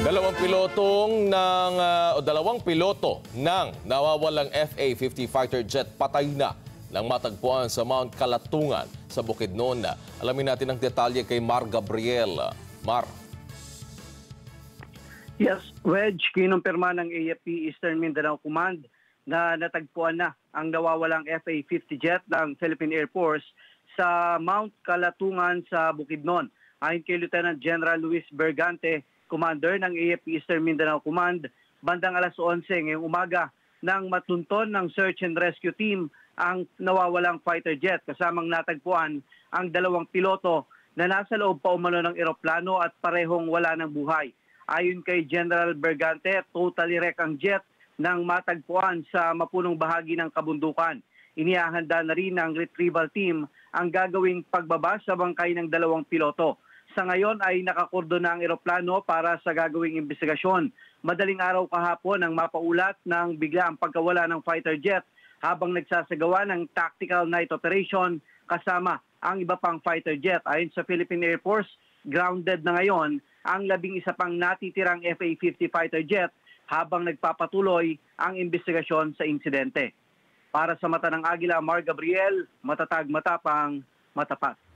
Dalawang piloto ng nawawalang FA-50 fighter jet patay na nang matagpuan sa Mount Kalatungan sa Bukidnon. Alamin natin ang detalye kay Mar Gabriel. Mar. Yes, Wedge, kinumpirma ng AFP Eastern Mindanao Command na natagpuan na ang nawawalang FA-50 jet ng Philippine Air Force sa Mount Kalatungan sa Bukidnon. Ayon kay Lieutenant General Luis Bergante, Commander ng AFP Eastern Mindanao Command, bandang alas 11 ngayong umaga nang matunton ng search and rescue team ang nawawalang fighter jet kasamang natagpuan ang dalawang piloto na nasa loob pa umano ng eroplano at parehong wala ng buhay. Ayon kay General Bergante, totally wreck ang jet nang matagpuan sa mapunong bahagi ng kabundukan. Inihahanda na rin ng retrieval team ang gagawing pagbaba sa bangkay ng dalawang piloto. Sa ngayon ay nakakordon na ang eroplano para sa gagawing investigasyon. Madaling araw kahapon ang mapaulat ng bigla ang pagkawala ng fighter jet habang nagsasagawa ng tactical night operation kasama ang iba pang fighter jet. Ayon sa Philippine Air Force, grounded na ngayon ang 11 pang natitirang FA-50 fighter jet habang nagpapatuloy ang investigasyon sa insidente. Para sa Mata ng Agila, Mar Gabriel, matatag, matapang, matapat.